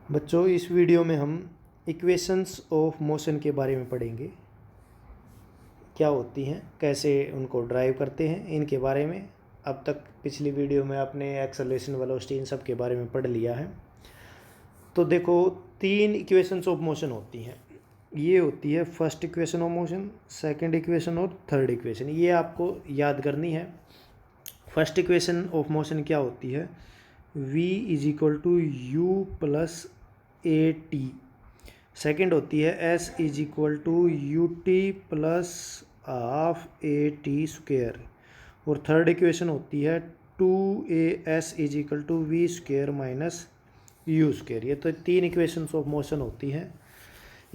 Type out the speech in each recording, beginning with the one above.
बच्चों, इस वीडियो में हम इक्वेशंस ऑफ मोशन के बारे में पढ़ेंगे। क्या होती हैं, कैसे उनको ड्राइव करते हैं, इनके बारे में। अब तक पिछली वीडियो में आपने एक्सेलरेशन, वेलोसिटी, इन सब के बारे में पढ़ लिया है। तो देखो, तीन इक्वेशंस ऑफ मोशन होती हैं। ये होती है first equation of motion, second equation और थर्ड इक्वेशन। ये आपको याद करनी है। फर्स्ट इक्वेशन ऑफ मोशन क्या होती है? v is equal to u plus a t. Second होती है s is equal to u t plus half a t square. और थर्ड इक्वेशन होती है 2as is equal to v square minus u square. ये तो तीन equations of motion होती हैं।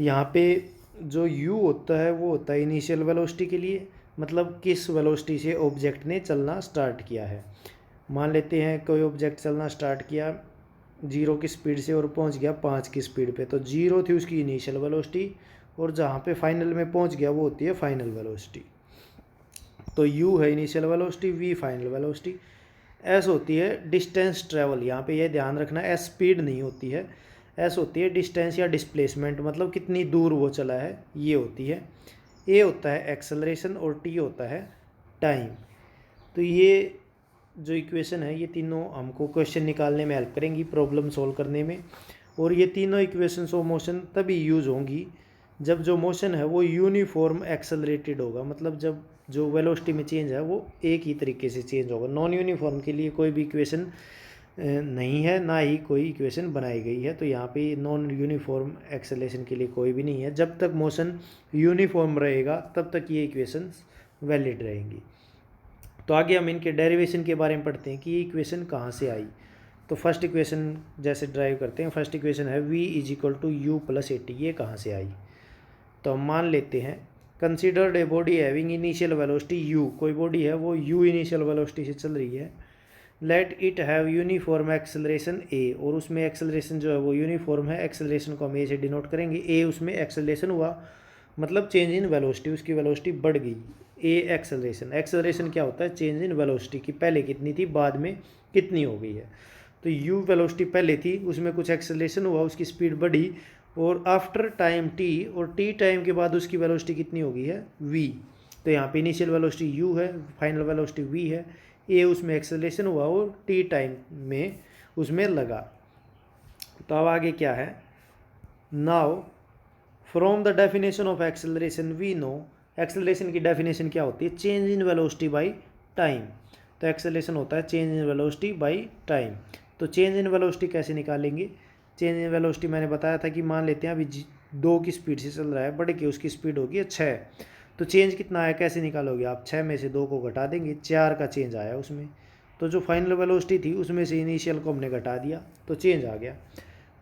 यहाँ पे जो u होता है वो होता है इनिशियल वेलोसिटी के लिए, मतलब किस वेलोसिटी से ऑब्जेक्ट ने चलना स्टार्ट किया है। मान लेते हैं कोई ऑब्जेक्ट चलना स्टार्ट किया 0 की स्पीड से और पहुंच गया 5 की स्पीड पे, तो 0 थी उसकी इनिशियल वेलोसिटी, और जहाँ पे फाइनल में पहुंच गया वो होती है फाइनल वेलोसिटी। तो u है initial velocity, v final velocity, s होती है डिस्टेंस ट्रेवल। यहाँ पे ये ध्यान रखना, s स्पीड नहीं होती है, s होती है डिस्टेंस या डिस्प्लेसमेंट, मतलब कितनी दूर वो चला है, ये होती है। a होता है एक्सेलरेशन और t होता है टाइम। तो ये जो इक्वेशन है, ये तीनों हमको क्वेश्चन निकालने में हेल्प करेंगी, प्रॉब्लम सॉल्व करने में। और ये तीनों इक्वेशंस ऑफ मोशन तभी यूज़ होंगी जब जो मोशन है वो यूनिफॉर्म एक्सेलरेटेड होगा, मतलब जब जो वेलोसिटी में चेंज है वो एक ही तरीके से चेंज होगा। नॉन यूनिफॉर्म के लिए कोई भी इक्वेशन नहीं है, ना ही कोई इक्वेशन बनाई गई है। तो यहाँ पे नॉन यूनिफॉर्म एक्सेलरेशन के लिए कोई भी नहीं है। जब तक मोशन यूनिफॉर्म रहेगा तब तक ये इक्वेशंस वैलिड रहेंगी। तो आगे हम इनके डेरिवेशन के बारे में पढ़ते हैं कि ये इक्वेशन कहाँ से आई। तो फर्स्ट इक्वेशन जैसे ड्राइव करते हैं, फर्स्ट इक्वेशन है v is equal to u plus a t. ये कहाँ से आई? तो हम मान लेते हैं considered a body having initial velocity u। कोई बॉडी है वो u इनिशियल वेलोसिटी से चल रही है। Let it have uniform acceleration a, और उसमें एक्सेलरेशन जो है वो यूनिफॉर्म है। एक्सेलरेशन को हम a से डिनोट करेंगे। a उसमें एक्सेलरेशन हुआ, मतलब चेंज इन वेलोसिटी, उसकी वेलोसिटी बढ़ गई। ए एक्सेलरेशन, एक्सेलरेशन क्या होता है? चेंज इन वेलोसिटी की पहले कितनी थी, बाद में कितनी हो गई है। तो यू वेलोसिटी पहले थी, उसमें कुछ एक्सेलरेशन हुआ, उसकी स्पीड बढ़ी, और आफ्टर टाइम टी, और टी टाइम के बाद उसकी वेलोसिटी कितनी हो गई है? वी। तो यहाँ पे इनिशियल वेलोसिटी यू है, फाइनल वेलोसिटी वी है। ए उसमें एक्सेलरेशन हुआ और टी टाइम में उसमें लगा। तो अब आगे क्या है? Now from the definition of acceleration we know, acceleration की डेफिनेशन क्या होती है? Change in velocity by time. तो एक्सेलरेशन होता है change in velocity by time. तो चेंज इन वेलोसिटी कैसे निकालेंगे? चेंज इन वेलोसिटी मैंने बताया था कि मान लेते हैं अभी 2 की स्पीड से चल रहा है, बढ़ के उसकी स्पीड होगी 6। तो चेंज कितना आया, कैसे निकालोगे आप? 6 में से 2 को घटा देंगे, 4 का चेंज आया उसमें। तो जो फाइनल वेलोसिटी थी उसमें से इनिशियल को हमने घटा दिया तो चेंज आ गया।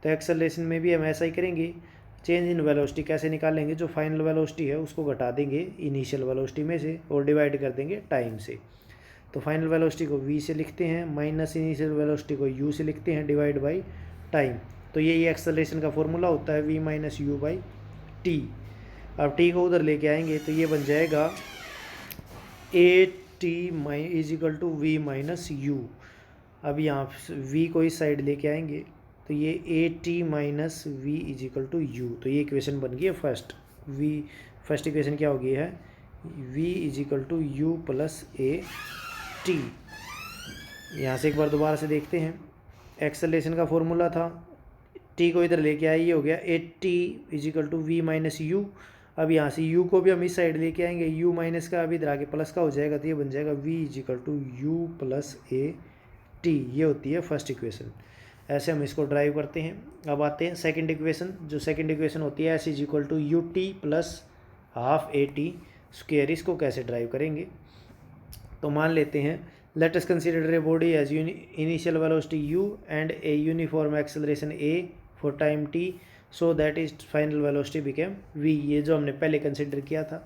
तो एक्सेलरेशन में भी हम ऐसा ही करेंगे। चेंज इन वेलोसिटी कैसे निकालेंगे? जो फाइनल वेलोसिटी है उसको घटा देंगे इनिशियल वेलोसिटी में से और डिवाइड कर देंगे टाइम से। तो फाइनल वेलोसिटी को v से लिखते हैं, माइनस इनिशियल वेलोसिटी को u से लिखते हैं, डिवाइड बाई टाइम। तो यही एक्सेलरेशन का फॉर्मूला होता है v minus you by T. अब t को उधर लेके आएंगे तो ये बन जाएगा a t is equal to v minus u. अब यहाँ v को इस साइड लेके आएंगे तो ये a t minus v is equal to u. तो ये इक्वेशन बन गई है फर्स्ट। फर्स्ट इक्वेशन क्या हो गई है? v is equal to u plus a t. यहाँ से एक बार दोबारा से देखते हैं। एक्सेलरेशन का फॉर्मूला था, t को इधर लेके आए, ये हो गया a t is equal to v minus u. अब यहाँ से u को भी हम इस साइड लेके आएंगे, u माइनस का अभी इधर आके प्लस का हो जाएगा, तो ये बन जाएगा v is equal to u plus a t. ये होती है फर्स्ट इक्वेशन। ऐसे हम इसको ड्राइव करते हैं। अब आते हैं सेकंड इक्वेशन। जो सेकंड इक्वेशन होती है s is equal to u t plus half a t square. इसको कैसे ड्राइव करेंगे? तो मान लेते हैं let us consider a body as initial velocity u and a uniform acceleration a for time t, so that is final velocity became v। ये जो हमने पहले कंसिडर किया था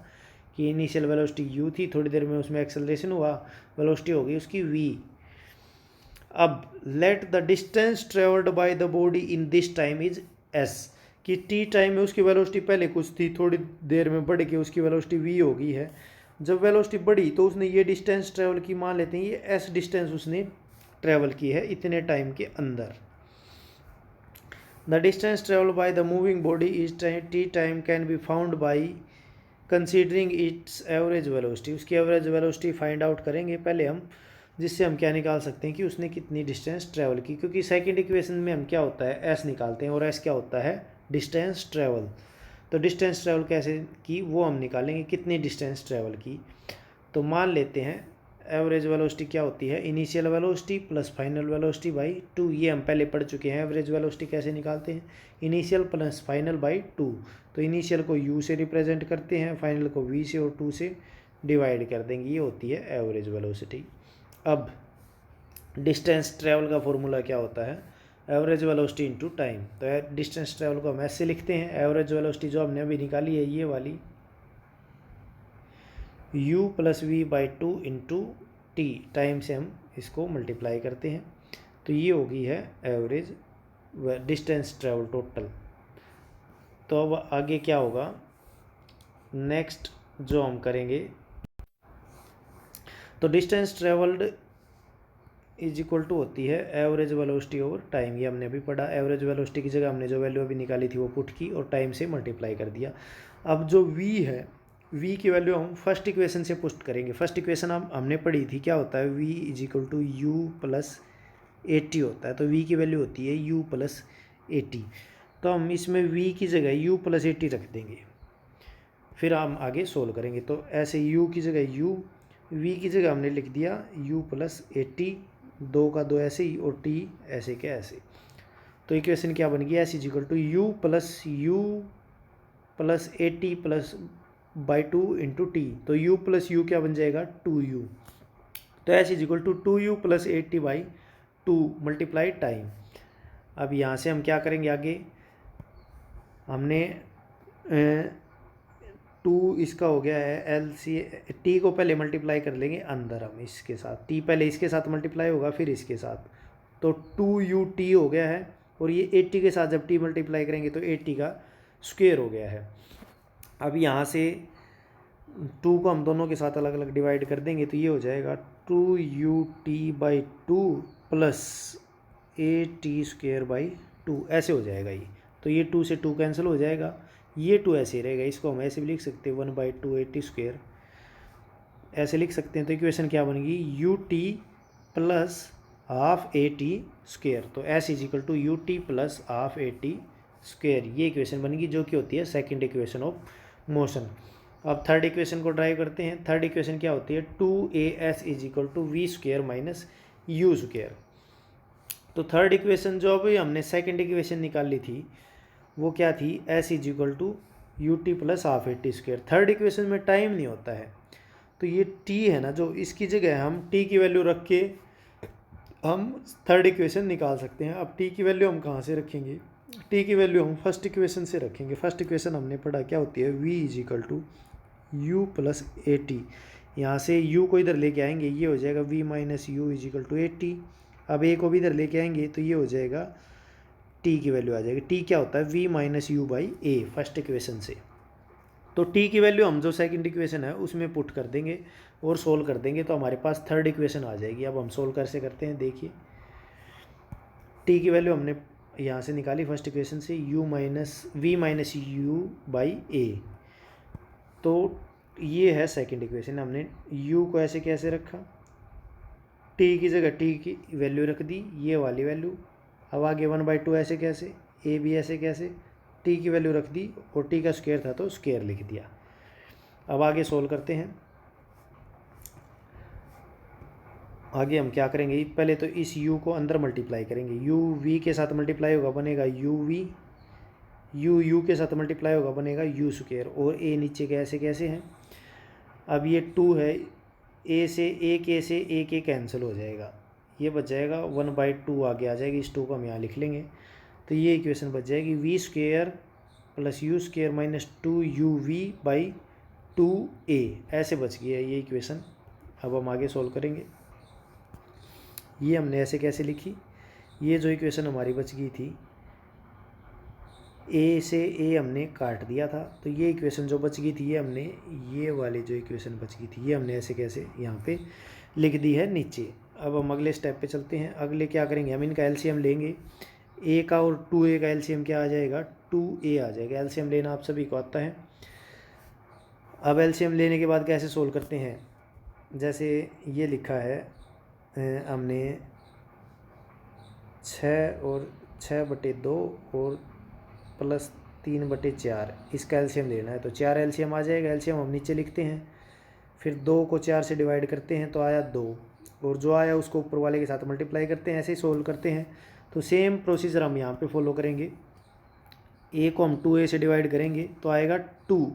कि इनिशियल वेलोसिटी u थी, थोड़ी देर में उसमें एक्सेलरेशन हुआ, वेलोसिटी हो गई उसकी v। अब let the distance travelled by the body in this time is s, कि t टाइम में उसकी वेलोसिटी पहले कुछ थी, थोड़ी देर में बढ़ के उसकी वेलोसिटी v हो गई है। जब वेलोसिटी बढ़ी तो उसने ये डिस्टेंस ट्रेवल की, मान लेते हैं ये s डिस्टेंस उसने ट्रेवल की है इतने टाइम के अंदर। The distance travel by the moving body is T time can be found by considering it's average velocity. उसकी एवरेज वेलोसिटी फाइंड आउट करेंगे पहले हम, जिससे हम क्या निकाल सकते हैं कि उसने कितनी डिस्टेंस ट्रैवल की, क्योंकि सेकंड इक्वेशन में हम क्या होता है एस निकालते हैं और एस क्या होता है डिस्टेंस ट्रैवल। तो डिस्टेंस ट्रैवल कैसे की वो हम निकालेंगे, कितनी डिस्टेंस ट्रैवल की। तो मान लेते हैं एवरेज वेलोसिटी क्या होती है initial velocity plus final velocity by 2। ये हम पहले पढ़ चुके हैं एवरेज वेलोसिटी कैसे निकालते हैं, इनिशियल प्लस फाइनल बाई 2। तो इनिशियल को u से रिप्रेजेंट करते हैं, फाइनल को v से और 2 से डिवाइड कर देंगे, ये होती है एवरेज वेलोसिटी। अब डिस्टेंस ट्रैवल का फॉर्मूला क्या होता है एवरेज वेलोसिटी इनटू टाइम। तो डिस्टेंस ट्रैवल को हम ऐसे लिखते हैं, एवरेज वेलोसिटी जो हमने अभी निकाली है ये वाली u plus v by 2 into t, time से हम इसको मल्टीप्लाई करते हैं, तो ये होगी है एवरेज डिस्टेंस ट्रैवल टोटल। तो अब आगे क्या होगा, नेक्स्ट जो हम करेंगे, तो distance travelled is equal to होती है एवरेज वेलोसिटी ओवर टाइम। ये हमने अभी पढ़ा, एवरेज वेलोसिटी की जगह हमने जो वैल्यू अभी निकाली थी वो पुट की और टाइम से मल्टीप्लाई कर दिया। अब जो v है, v की वैल्यू हम फर्स्ट इक्वेशन से पुट करेंगे। फर्स्ट इक्वेशन हमने पढ़ी थी, क्या होता है v is equal to u plus 80 होता है। तो v की वैल्यू होती है u प्लस 80। तो हम इसमें v की जगह u प्लस 80 रख देंगे, फिर हम आगे सोल्व करेंगे। तो ऐसे u की जगह u, v की जगह हमने लिख दिया u प्लस 80, 2 का 2 ऐसे ही और t ऐसे के ऐसे। तो इक्वेशन क्या बन गई, s is equal to u plus 80 plus by 2 into t. तो u प्लस यू क्या बन जाएगा 2u। तो s is equal to 2u plus 80 by 2 multiply time. अब यहाँ से हम क्या करेंगे आगे, हमने 2 इसका हो गया है एल सी, टी को पहले मल्टीप्लाई कर लेंगे अंदर हम इसके साथ, टी पहले इसके साथ मल्टीप्लाई होगा फिर इसके साथ, तो 2ut हो गया है। और ये 80 के साथ जब टी मल्टीप्लाई करेंगे तो 80 का स्क्वायर हो गया है। अब यहाँ से 2 को हम दोनों के साथ अलग अलग डिवाइड कर देंगे, तो ये हो जाएगा 2ut by 2 plus 80 square by 2, ऐसे हो जाएगा ये। तो ये 2 से 2 कैंसिल हो जाएगा, ये 2 ऐसे ही रहेगा, इसको हम ऐसे भी लिख सकते हैं 1/2 80 स्क्वायर ऐसे लिख सकते हैं। तो इक्वेशन क्या बनेगी ut प्लस हाफ 80 स्क्वायर। तो s is equal to ut plus half 80 square, ये इक्वेशन बनेगी जो कि होती है सेकंड इक्वेशन ऑफ मोशन। अब थर्ड इक्वेशन को ड्राइव करते हैं। थर्ड इक्वेशन क्या होती है 2as is equal to v square minus u square. तो थर्ड इक्वेशन जो अभी हमने सेकंड इक्वेशन निकाली थी वो क्या थी, s is equal to u t plus half 80 square. Third equation में टाइम नहीं होता है, तो ये t है ना, जो इसकी जगह हम t की वैल्यू रख के हम थर्ड इक्वेशन निकाल सकते हैं। अब t की वैल्यू हम कहाँ से रखेंगे, t की वैल्यू हम फर्स्ट इक्वेशन से रखेंगे। फर्स्ट इक्वेशन हमने पढ़ा क्या होती है v is equal to u plus 80, यहाँ से u को इधर लेके आएंगे, ये हो जाएगा v minus u is equal to 80। अब a को भी इधर लेके आएंगे तो ये हो जाएगा t की वैल्यू आ जाएगी, t क्या होता है v minus you by A first equation से। तो t की वैल्यू हम जो सेकंड इक्वेशन है उसमें पुट कर देंगे और सोल्व कर देंगे, तो हमारे पास थर्ड इक्वेशन आ जाएगी। अब हम सोल्व कैसे करते हैं देखिए, t की वैल्यू हमने यहाँ से निकाली फर्स्ट इक्वेशन से v माइनस यू बाई ए। तो ये है सेकंड इक्वेशन, हमने u को ऐसे कैसे रखा, t की जगह t की वैल्यू रख दी ये वाली वैल्यू। अब आगे 1/2 ऐसे कैसे, a भी ऐसे कैसे, t की वैल्यू रख दी और t का स्क्वायर था तो स्क्वायर लिख दिया। अब आगे सोल्व करते हैं। आगे हम क्या करेंगे, पहले तो इस u को अंदर मल्टीप्लाई करेंगे, u v के साथ मल्टीप्लाई होगा बनेगा uv, u के साथ मल्टीप्लाई होगा बनेगा u स्क्वायर, और a नीचे कैसे कैसे हैं। अब ये 2 है, a से a के कैंसिल हो जाएगा, ये बच जाएगा 1/2 आगे आ जाएगी, इस 2 को हम यहाँ लिख लेंगे। तो ये इक्वेशन बच जाएगी v square plus you square minus 2uv by 2a, ऐसे बच गई है ये इक्वेशन। अब हम आगे सोल्व करेंगे। ये हमने ऐसे कैसे लिखी, ये जो इक्वेशन हमारी बच गई थी a से a हमने काट दिया था, तो ये इक्वेशन जो बच गई थी ये हमने, ये वाली जो इक्वेशन बच गई थी ये हमने ऐसे कैसे यहाँ पे लिख दी है नीचे। अब हम अगले स्टेप पे चलते हैं। अगले क्या करेंगे, हम इनका एलसीएम लेंगे, ए का और 2a का एलसीएम क्या आ जाएगा, 2a आ जाएगा। एलसीएम लेना आप सभी को आता है। अब एलसीएम लेने के बाद कैसे सोल्व करते हैं, जैसे ये लिखा है हमने 6 और 6/2 और प्लस 3/4, इसका एलसीएम लेना है। तो 4 एलसीएम आ जाएगा। एलसीएम हम नीचे लिखते हैं, फिर 2 को 4 से डिवाइड करते हैं तो आया 2, और जो आया उसको ऊपर वाले के साथ मल्टीप्लाई करते हैं। ऐसे ही सोल्व करते हैं। तो सेम प्रोसीजर हम यहाँ पे फॉलो करेंगे। ए को हम 2a से डिवाइड करेंगे तो आएगा 2,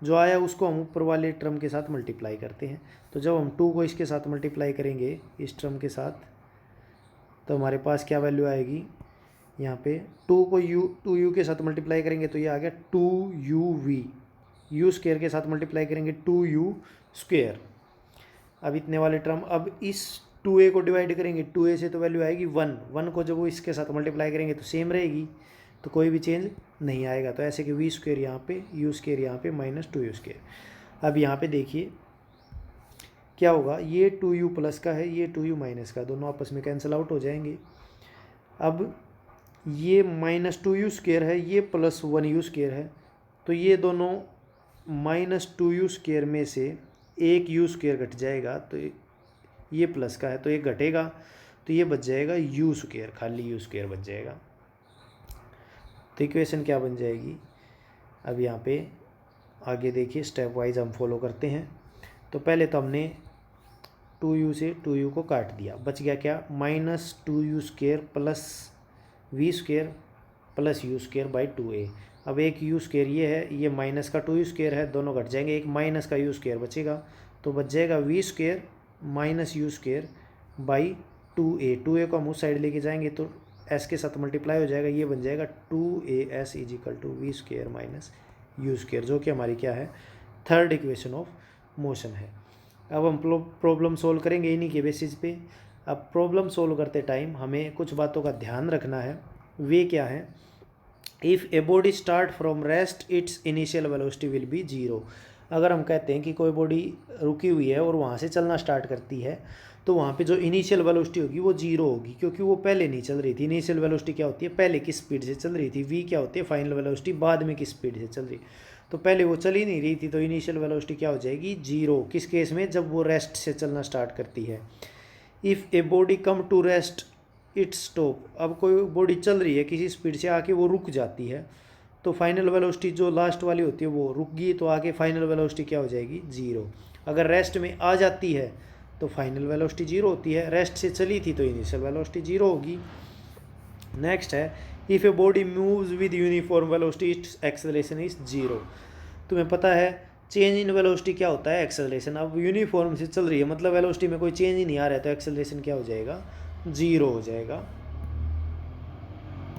जो आया उसको हम ऊपर वाले टर्म के साथ मल्टीप्लाई करते हैं। तो जब हम 2 को इसके साथ मल्टीप्लाई करेंगे इस टर्म के साथ, तो हमारे पास क्या वैल्यू आएगी, यहाँ पे 2 को 2u के साथ मल्टीप्लाई करेंगे तो ये आ गया 2uv, u स्क्वायर के साथ मल्टीप्लाई करेंगे 2u स्क्वायर। अब इतने वाले टर्म, अब इस 2a को डिवाइड करेंगे 2a से तो वैल्यू आएगी 1 को जब वो इसके साथ मल्टीप्लाई करेंगे तो सेम रहेगी, तो कोई भी चेंज नहीं आएगा। तो ऐसे कि v स्क्वायर यहाँ पे, u स्क्वायर यहाँ पे, माइनस 2u स्क्वायर। अब यहाँ पे देखिए क्या होगा, ये 2u प्लस का है, ये 2u माइनस का, दोनों आपस में कैंसिल आउट हो जाएंगे। अब ये माइनस 2u स्क्वायर है, ये प्लस 1u स्क्वायर है, तो ये दोनों माइनस 2u स्क्वायर में से एक u स्क्वायर घट जाएगा, तो ये प्लस का है तो ये घटेगा, तो ये बच जाएगा u स्क्वायर, खाली u स्क्वायर बच जाएगा। तो इक्वेशन क्या बन जाएगी, अब यहाँ पे आगे देखिए स्टेप वाइज हम फॉलो करते हैं। तो पहले तो हमने 2u से 2u को काट दिया, बच गया क्या, minus 2u square plus v square plus u square by 2a। अब एक u स्क्वायर ये है, ये माइनस का 2u स्क्वायर है, दोनों घट जाएंगे, एक माइनस का u स्क्वायर बचेगा, तो बच जाएगा v square minus u square by 2a को हम उस साइड लेके जाएंगे तो s के साथ मल्टीप्लाई हो जाएगा, ये बन जाएगा 2as is equal to v square minus u square, जो कि हमारी क्या है, थर्ड इक्वेशन ऑफ मोशन है। अब हम प्रॉब्लम सोल्व करेंगे इन्हीं के बेसिस पे। अब प्रॉब्लम सोल्व करते टाइम हमें कुछ बातों का ध्यान रखना है। वे क्या है, if a body start from rest it's initial velocity will be 0। अगर हम कहते हैं कि कोई बॉडी रुकी हुई है और वहाँ से चलना स्टार्ट करती है, तो वहाँ पे जो इनिशियल वेलोसिटी होगी वो 0 होगी, क्योंकि वो पहले नहीं चल रही थी। इनिशियल वेलोसिटी क्या होती है, पहले किस स्पीड से चल रही थी। वी क्या होती है, फाइनल वेलोसिटी, बाद में किस स्पीड से चल रही। तो पहले वो चल ही नहीं रही थी, तो इनिशियल वेलोसिटी क्या हो जाएगी, 0। किस केस में, जब वो रेस्ट से चलना स्टार्ट करती है। If a body come to rest it's stop, अब कोई बॉडी चल रही है किसी स्पीड से, आके वो रुक जाती है, तो फाइनल वेलोसिटी जो लास्ट वाली होती है वो रुक गई, तो आगे फाइनल वेलोसिटी क्या हो जाएगी, 0। अगर रेस्ट में आ जाती है तो फाइनल वेलोसिटी 0 होती है, रेस्ट से चली थी तो इनिशियल वेलोसिटी 0 होगी। नेक्स्ट है, if a body moves with uniform velocity it's acceleration is 0। तुम्हें पता है चेंज इन वेलोसिटी क्या होता है, एक्सेलरेशन। अब यूनिफॉर्म से चल रही है मतलब वेलोसिटी में कोई चेंज ही नहीं आ रहा है, तो एक्सेलरेशन क्या हो जाएगा, 0 हो जाएगा।